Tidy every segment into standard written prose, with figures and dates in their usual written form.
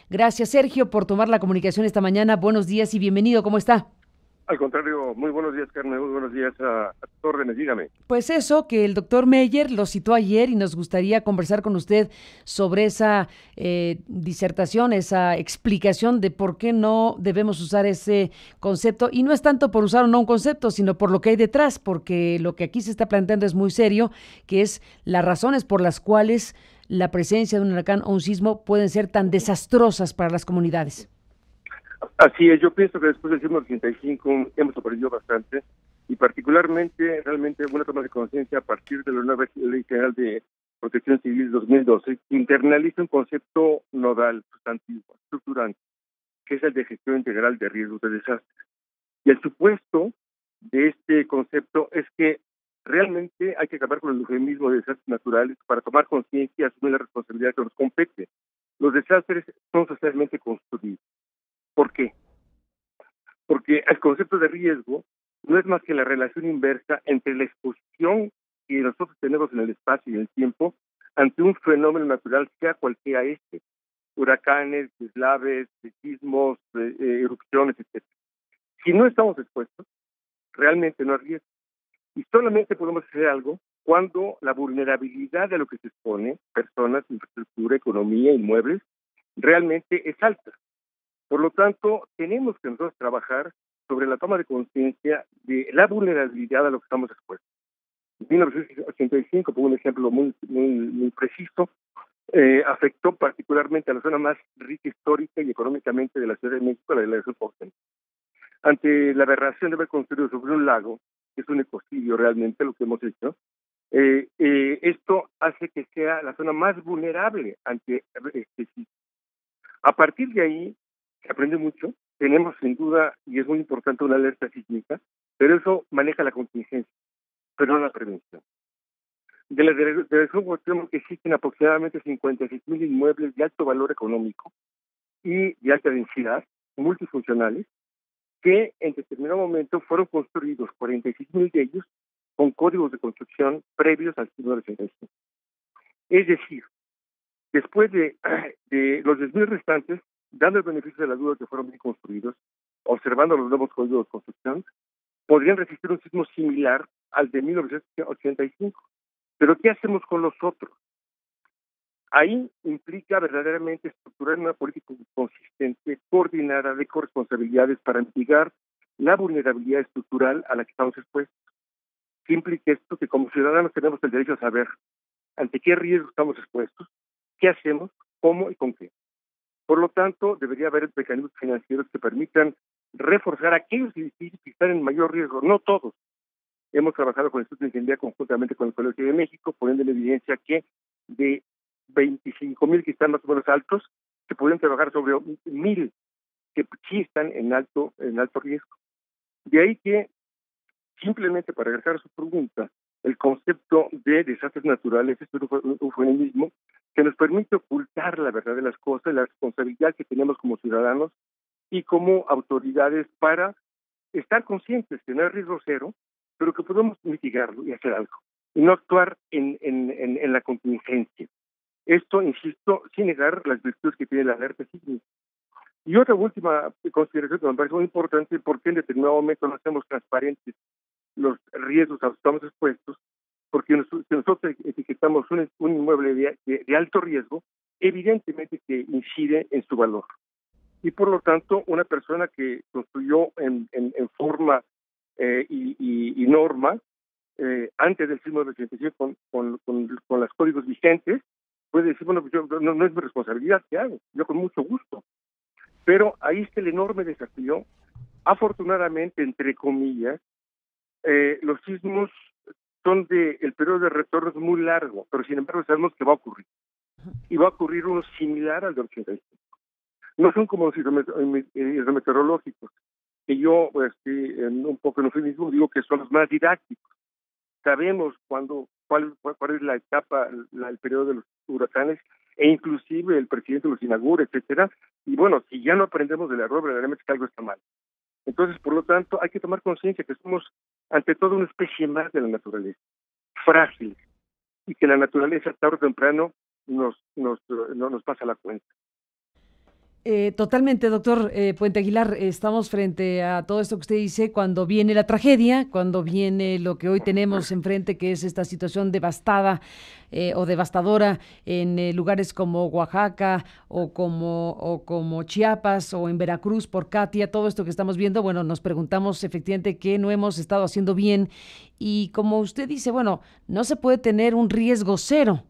Gracias, Sergio, por tomar la comunicación esta mañana. Buenos días y bienvenido. ¿Cómo está? Al contrario, muy buenos días, Carmen, muy buenos días a tus órdenes, dígame. Pues eso, que el doctor Meyer lo citó ayer y nos gustaría conversar con usted sobre esa disertación, esa explicación de por qué no debemos usar ese concepto. Y no es tanto por usar o no un concepto, sino por lo que hay detrás, porque lo que aquí se está planteando es muy serio, que es las razones por las cuales la presencia de un huracán o un sismo pueden ser tan desastrosas para las comunidades. Así es, yo pienso que después del sismo 85 hemos aprendido bastante y particularmente realmente una toma de conciencia a partir de la nueva Ley General de Protección Civil 2012, que internaliza un concepto nodal, sustantivo, estructurante, que es el de gestión integral de riesgos de desastre. Y el supuesto de este concepto es que realmente hay que acabar con el eufemismo de desastres naturales para tomar conciencia y asumir la responsabilidad que nos compete. Los desastres son socialmente construidos. ¿Por qué? Porque el concepto de riesgo no es más que la relación inversa entre la exposición que nosotros tenemos en el espacio y en el tiempo ante un fenómeno natural, sea cual sea este, huracanes, deslaves, sismos, erupciones, etcétera. Si no estamos expuestos, realmente no hay riesgo. Y solamente podemos hacer algo cuando la vulnerabilidad de lo que se expone, personas, infraestructura, economía, inmuebles, realmente es alta. Por lo tanto, tenemos que nosotros trabajar sobre la toma de conciencia de la vulnerabilidad a lo que estamos expuestos. En 1985, por un ejemplo muy preciso, afectó particularmente a la zona más rica histórica y económicamente de la Ciudad de México, la delegación porteña. Ante la aberración de haber construido sobre un lago, que es un ecocidio realmente lo que hemos hecho, esto hace que sea la zona más vulnerable ante este sismo. A partir de ahí, se aprende mucho, tenemos sin duda, y es muy importante, una alerta sísmica, pero eso maneja la contingencia, pero no la prevención. De la delegación tenemos que existen aproximadamente 56,000 inmuebles de alto valor económico y de alta densidad, multifuncionales, que en determinado momento fueron construidos 46,000 de ellos con códigos de construcción previos al siglo XIX. Es decir, después de los 10,000 restantes, dando el beneficio de la duda que fueron bien construidos, observando los nuevos códigos de construcción, podrían resistir un sismo similar al de 1985. Pero ¿qué hacemos con los otros? Ahí implica verdaderamente estructurar una política consistente, coordinada de corresponsabilidades para mitigar la vulnerabilidad estructural a la que estamos expuestos. ¿Qué implica esto? Que como ciudadanos tenemos el derecho a saber ante qué riesgos estamos expuestos, qué hacemos, cómo y con qué. Por lo tanto, debería haber mecanismos financieros que permitan reforzar aquellos edificios que están en mayor riesgo, no todos. Hemos trabajado con el Instituto de Ingeniería conjuntamente con el Colegio de México, poniendo en evidencia que de 25,000 que están más o menos altos, se pueden trabajar sobre 1,000 que sí están en alto riesgo. De ahí que, simplemente para regresar a su pregunta, el concepto de desastres naturales es un eufemismo que nos permite ocultar la verdad de las cosas, la responsabilidad que tenemos como ciudadanos y como autoridades para estar conscientes, tener riesgo cero, pero que podemos mitigarlo y hacer algo, y no actuar en la contingencia. Esto, insisto, sin negar las virtudes que tiene la alerta sísmica. Y otra última consideración que me parece muy importante, porque en determinado momento no hacemos transparentes los riesgos a los que estamos expuestos, porque si nosotros etiquetamos un inmueble de alto riesgo, evidentemente que incide en su valor. Y por lo tanto, una persona que construyó en forma y norma antes del sismo del 85 con los códigos vigentes, puede decir, bueno, pues yo, no es mi responsabilidad, ¿qué hago? Yo con mucho gusto. Pero ahí está el enorme desafío. Afortunadamente, entre comillas, los sismos son el periodo de retorno es muy largo, pero sin embargo sabemos que va a ocurrir. Y va a ocurrir uno similar al de 85. No son como los hidrometeorológicos, que yo, pues, un poco en eufemismo, digo que son los más didácticos. Sabemos cuál es la etapa, el periodo de los huracanes, e inclusive el presidente los inaugura, etcétera. Y bueno, si ya no aprendemos del error, verdaderamente es que algo está mal. Entonces, por lo tanto, hay que tomar conciencia que somos, ante todo, una especie más de la naturaleza, frágil, y que la naturaleza, tarde o temprano, nos pasa la cuenta. Totalmente, doctor Puente Aguilar. Estamos frente a todo esto que usted dice cuando viene la tragedia, cuando viene lo que hoy tenemos enfrente, que es esta situación devastada o devastadora en lugares como Oaxaca o como Chiapas o en Veracruz por Katia, todo esto que estamos viendo. Bueno, nos preguntamos efectivamente qué no hemos estado haciendo bien y como usted dice, bueno, no se puede tener un riesgo cero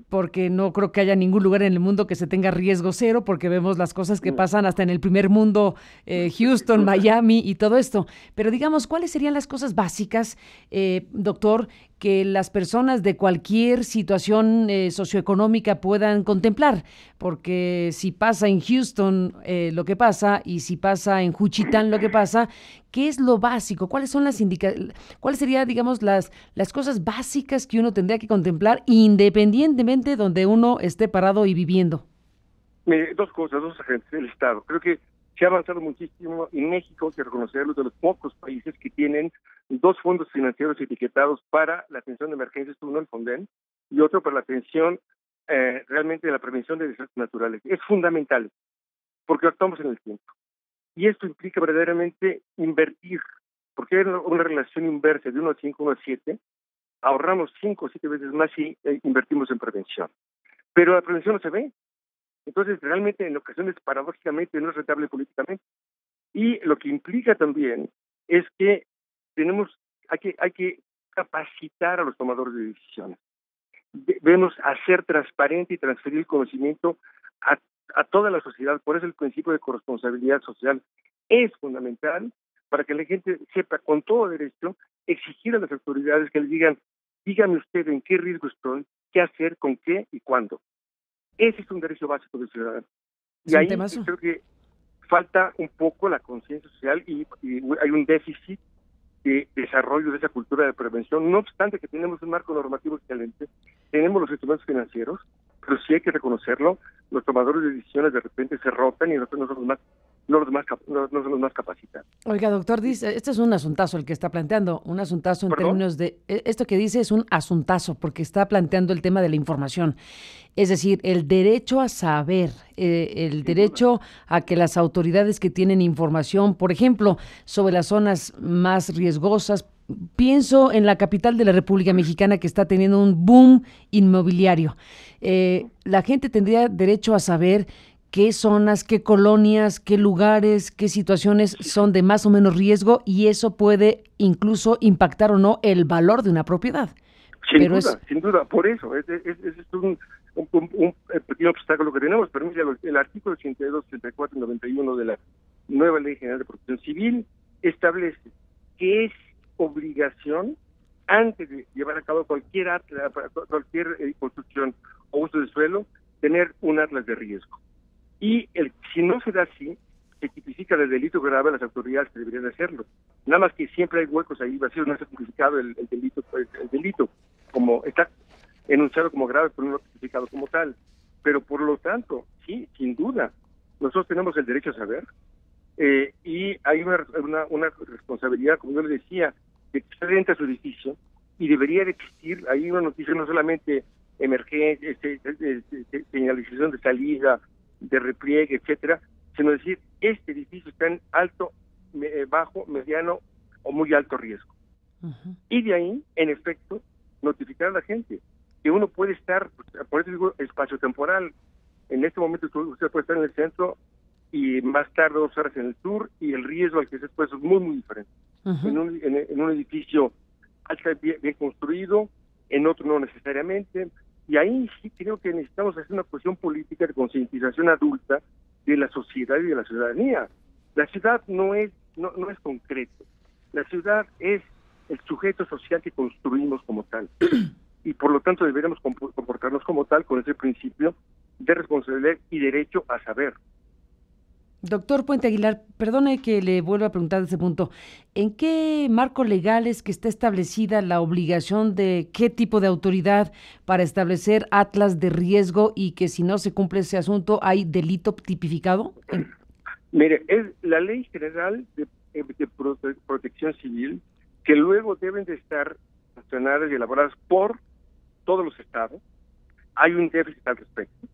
porque no creo que haya ningún lugar en el mundo que se tenga riesgo cero, porque vemos las cosas que pasan hasta en el primer mundo, Houston, Miami y todo esto. Pero digamos, ¿cuáles serían las cosas básicas, doctor, que las personas de cualquier situación socioeconómica puedan contemplar? Porque si pasa en Houston lo que pasa y si pasa en Juchitán lo que pasa, ¿qué es lo básico? ¿Cuáles serían, digamos, las cosas básicas que uno tendría que contemplar independientemente donde uno esté parado y viviendo? Dos cosas, dos agentes del Estado. Creo que se ha avanzado muchísimo y México, hay que reconocerlo, de los pocos países que tienen dos fondos financieros etiquetados para la atención de emergencias, uno el FONDEN y otro para la atención realmente de la prevención de desastres naturales. Es fundamental porque actuamos en el tiempo. Y esto implica verdaderamente invertir, porque hay una relación inversa de 1 a 5, 1 a 7, ahorramos 5 o 7 veces más si invertimos en prevención. Pero la prevención no se ve. Entonces, realmente, en ocasiones, paradójicamente, no es rentable políticamente. Y lo que implica también es que hay que capacitar a los tomadores de decisiones. Debemos hacer transparente y transferir el conocimiento a toda la sociedad. Por eso el principio de corresponsabilidad social es fundamental para que la gente sepa con todo derecho exigir a las autoridades que les digan, dígame usted en qué riesgo estoy, qué hacer, con qué y cuándo. Ese es un derecho básico del ciudadano. Y ahí creo que falta un poco la conciencia social y hay un déficit de desarrollo de esa cultura de prevención. No obstante que tenemos un marco normativo excelente, tenemos los instrumentos financieros, pero sí hay que reconocerlo, los tomadores de decisiones de repente se rotan y nosotros no son los más capacitados. Oiga, doctor, dice, este es un asuntazo el que está planteando, un asuntazo en términos de, esto que dice es un asuntazo porque está planteando el tema de la información, es decir, el derecho a saber, el derecho a que las autoridades que tienen información, por ejemplo, sobre las zonas más riesgosas, pienso en la capital de la República Mexicana que está teniendo un boom inmobiliario, la gente tendría derecho a saber qué zonas, qué colonias, qué lugares, qué situaciones son de más o menos riesgo y eso puede incluso impactar o no el valor de una propiedad. Sin duda, por eso, es un pequeño obstáculo que tenemos, pero mira, el artículo 82, 84 y 91 de la nueva Ley General de Protección Civil establece que es obligación, antes de llevar a cabo cualquier construcción o uso de suelo, tener un atlas de riesgo. Y si no se da así, se tipifica de delito grave a las autoridades que deberían hacerlo. Nada más que siempre hay huecos ahí vacíos, no se ha tipificado el delito, como está enunciado como grave, pero no tipificado como tal. Pero por lo tanto, sí, sin duda, nosotros tenemos el derecho a saber, y hay una responsabilidad, como yo le decía, de que usted entra a su edificio y debería de existir ahí una noticia, no solamente emergencia, señalización de salida, de repliegue, etcétera, sino decir, este edificio está en alto, bajo, mediano o muy alto riesgo. Y de ahí, en efecto, notificar a la gente que uno puede estar, por eso digo, espacio-temporal. En este momento usted puede estar en el centro y más tarde 2 horas en el sur, y el riesgo al que se expuesto es muy, muy diferente. En un edificio bien construido, en otro no necesariamente. Y ahí sí creo que necesitamos hacer una cuestión política de concientización adulta de la sociedad y de la ciudadanía. La ciudad no es concreto. La ciudad es el sujeto social que construimos como tal. Y por lo tanto deberíamos comportarnos como tal con ese principio de responsabilidad y derecho a saber. Doctor Puente Aguilar, perdone que le vuelva a preguntar de ese punto. ¿En qué marco legal es que está establecida la obligación de qué tipo de autoridad para establecer atlas de riesgo y que si no se cumple ese asunto hay delito tipificado? Mire, es la Ley General de Protección Civil, que luego deben de estar sancionadas y elaboradas por todos los estados. Hay un déficit al respecto.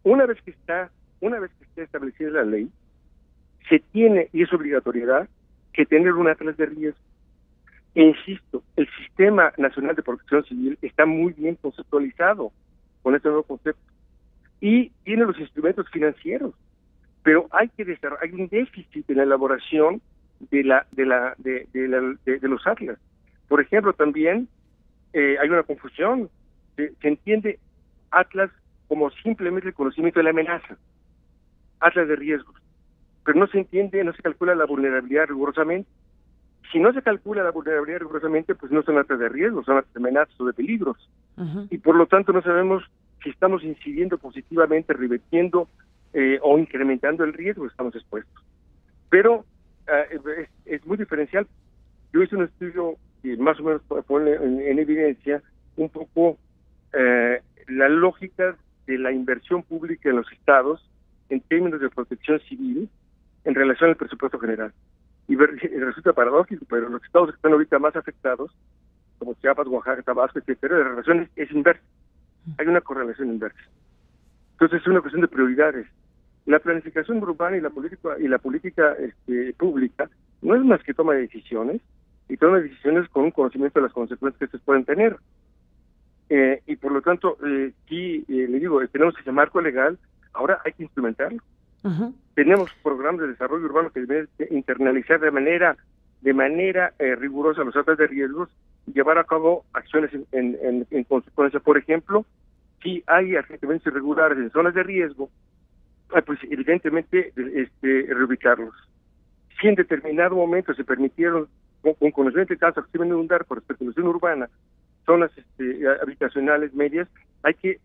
Una vez que esté está establecida en la ley, se tiene, y es obligatoriedad, que tener un atlas de riesgo. E insisto, el Sistema Nacional de Protección Civil está muy bien conceptualizado con este nuevo concepto y tiene los instrumentos financieros, pero hay un déficit en la elaboración de los atlas. Por ejemplo, también hay una confusión. Se entiende atlas como simplemente el conocimiento de la amenaza, atlas de riesgos, pero no se calcula la vulnerabilidad rigurosamente. Si no se calcula la vulnerabilidad rigurosamente, pues no son atlas de riesgos, son atlas de amenazas o de peligros. Y por lo tanto no sabemos si estamos incidiendo positivamente, revirtiendo o incrementando el riesgo que estamos expuestos. Pero es muy diferencial. Yo hice un estudio que más o menos pone en evidencia un poco la lógica de la inversión pública en los estados en términos de protección civil en relación al presupuesto general. Y resulta paradójico, pero los estados que están ahorita más afectados, como Chiapas, Oaxaca, Tabasco, etcétera, la relación es inversa. Hay una correlación inversa. Entonces es una cuestión de prioridades. La planificación urbana y la política pública no es más que toma de decisiones, y toma de decisiones con un conocimiento de las consecuencias que estos pueden tener. Y por lo tanto, le digo, tenemos ese marco legal, ahora hay que instrumentarlo. Tenemos programas de desarrollo urbano que deben internalizar de manera rigurosa los atlas de riesgos y llevar a cabo acciones en consecuencia. Por ejemplo, si hay asentamientos irregulares en zonas de riesgo, pues evidentemente reubicarlos. Si en determinado momento se permitieron, con conocimiento de casos que se van a inundar por especulación urbana, zonas habitacionales medias, hay que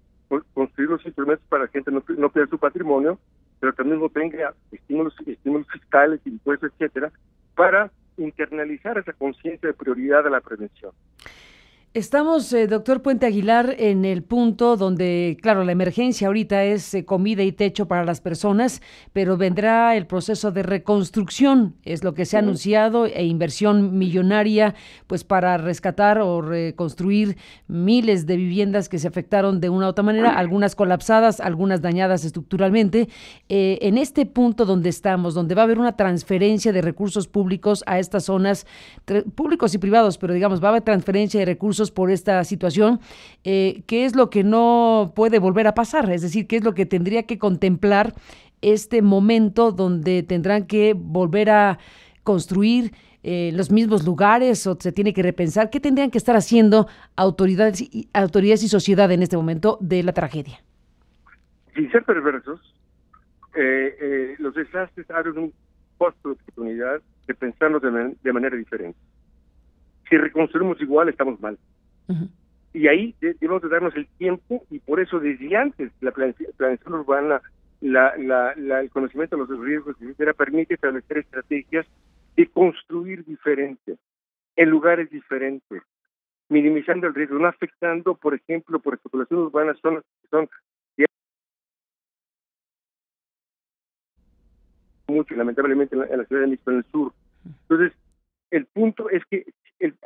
construir los instrumentos para que la gente no pierda su patrimonio, pero también no tenga estímulos fiscales, impuestos, etcétera, para internalizar esa conciencia de prioridad a la prevención. Estamos, doctor Puente Aguilar, en el punto donde, claro, la emergencia ahorita es comida y techo para las personas, pero vendrá el proceso de reconstrucción, es lo que se ha anunciado, e inversión millonaria, pues para rescatar o reconstruir miles de viviendas que se afectaron de una u otra manera, algunas colapsadas, algunas dañadas estructuralmente. En este punto donde estamos, donde va a haber una transferencia de recursos públicos a estas zonas, públicos y privados, pero digamos, va a haber transferencia de recursos por esta situación, ¿qué es lo que no puede volver a pasar? Es decir, ¿qué es lo que tendría que contemplar este momento donde tendrán que volver a construir los mismos lugares o se tiene que repensar? ¿Qué tendrían que estar haciendo autoridades y sociedad en este momento de la tragedia? Sin ser perversos, los desastres abren un costo de oportunidad de pensarnos de manera diferente. Si reconstruimos igual, estamos mal. Y ahí debemos de darnos el tiempo, y por eso desde antes la planeación urbana, el conocimiento de los riesgos, etcétera, permite establecer estrategias de construir diferente, en lugares diferentes, minimizando el riesgo, no afectando, por ejemplo, por especulación urbana, zonas que son mucho, lamentablemente, en la Ciudad de México, en el sur. Entonces, el punto es que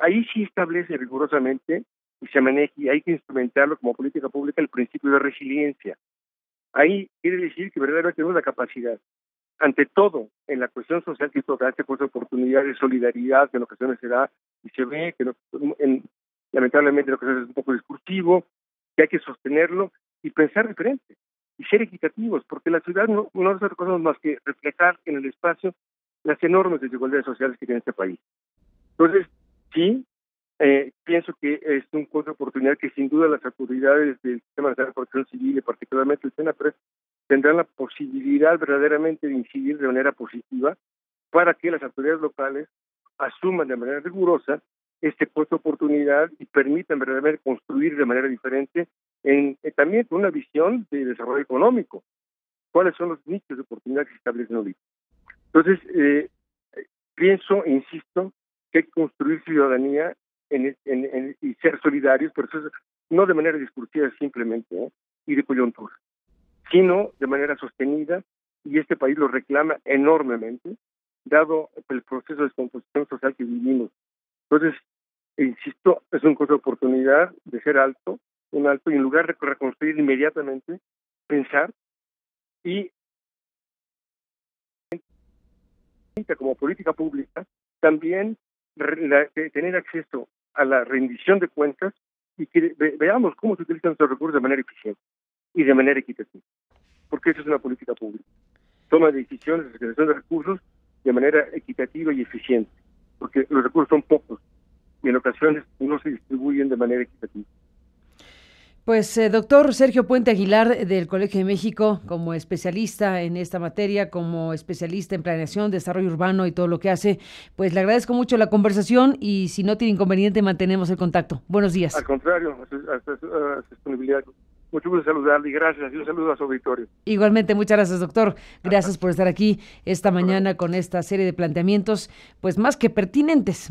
ahí sí establece rigurosamente y se maneja, y hay que instrumentarlo como política pública, el principio de resiliencia. Ahí quiere decir que verdaderamente tenemos la capacidad, ante todo, en la cuestión social que toca este curso de oportunidades, solidaridad, que en ocasiones se da y se ve, que lamentablemente en ocasiones es un poco discursivo, que hay que sostenerlo y pensar diferente y ser equitativos, porque la ciudad no es otra cosa más que reflejar en el espacio las enormes desigualdades sociales que tiene este país. Entonces, sí, pienso que es un curso de oportunidad que sin duda las autoridades del Sistema Nacional de Protección Civil y particularmente el SENAPRED tendrán la posibilidad verdaderamente de incidir de manera positiva para que las autoridades locales asuman de manera rigurosa este puesto de oportunidad y permitan verdaderamente construir de manera diferente, también con una visión de desarrollo económico. ¿Cuáles son los nichos de oportunidad que se establecen ahorita? Entonces, pienso, insisto, que hay que construir ciudadanía y ser solidarios, pero eso no de manera discursiva simplemente, y de coyuntura, sino de manera sostenida, y este país lo reclama enormemente, dado el proceso de descomposición social que vivimos. Entonces, insisto, es un costo de oportunidad de ser alto, y en lugar de reconstruir inmediatamente, pensar y como política pública, también tener acceso a la rendición de cuentas y que veamos cómo se utilizan estos recursos de manera eficiente y de manera equitativa, porque eso es una política pública. Toma decisiones, utilización de recursos de manera equitativa y eficiente, porque los recursos son pocos y en ocasiones no se distribuyen de manera equitativa. Pues, doctor Sergio Puente Aguilar, del Colegio de México, como especialista en esta materia, como especialista en planeación, desarrollo urbano y todo lo que hace, pues le agradezco mucho la conversación y si no tiene inconveniente mantenemos el contacto. Buenos días. Al contrario, a su disponibilidad. Mucho gusto saludarle y gracias, y un saludo a su auditorio. Igualmente, muchas gracias, doctor. Gracias por estar aquí esta mañana con esta serie de planteamientos, pues más que pertinentes.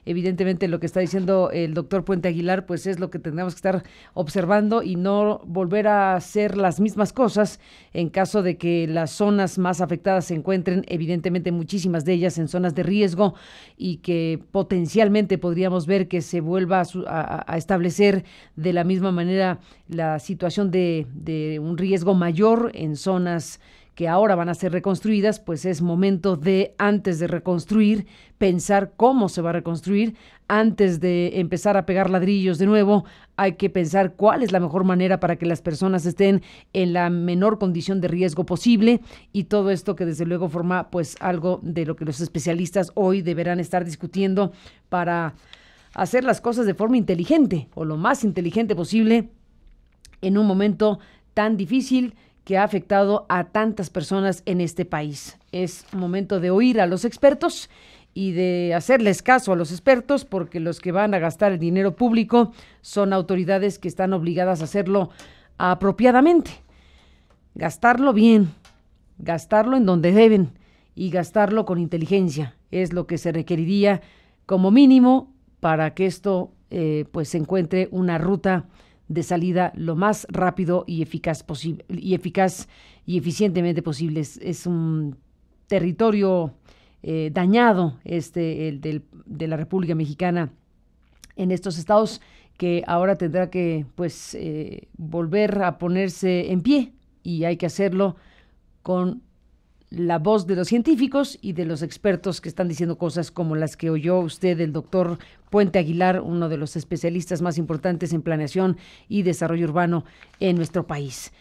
Evidentemente lo que está diciendo el doctor Puente Aguilar, pues es lo que tendremos que estar observando y no volver a hacer las mismas cosas en caso de que las zonas más afectadas se encuentren, evidentemente muchísimas de ellas en zonas de riesgo y que potencialmente podríamos ver que se vuelva a establecer de la misma manera la situación de un riesgo mayor en zonas que ahora van a ser reconstruidas. Pues es momento de, antes de reconstruir, pensar cómo se va a reconstruir. Antes de empezar a pegar ladrillos de nuevo, hay que pensar cuál es la mejor manera para que las personas estén en la menor condición de riesgo posible, y todo esto que desde luego forma pues algo de lo que los especialistas hoy deberán estar discutiendo para hacer las cosas de forma inteligente o lo más inteligente posible en un momento tan difícil que ha afectado a tantas personas en este país. Es momento de oír a los expertos y de hacerles caso a los expertos, porque los que van a gastar el dinero público son autoridades que están obligadas a hacerlo apropiadamente. Gastarlo bien, gastarlo en donde deben y gastarlo con inteligencia es lo que se requeriría como mínimo para que esto pues se encuentre una ruta de salida lo más rápido y eficaz posible, y eficientemente posible. Es un territorio dañado de la República Mexicana en estos estados, que ahora tendrá que pues volver a ponerse en pie, y hay que hacerlo con la voz de los científicos y de los expertos que están diciendo cosas como las que oyó usted del doctor Puente Aguilar, uno de los especialistas más importantes en planeación y desarrollo urbano en nuestro país.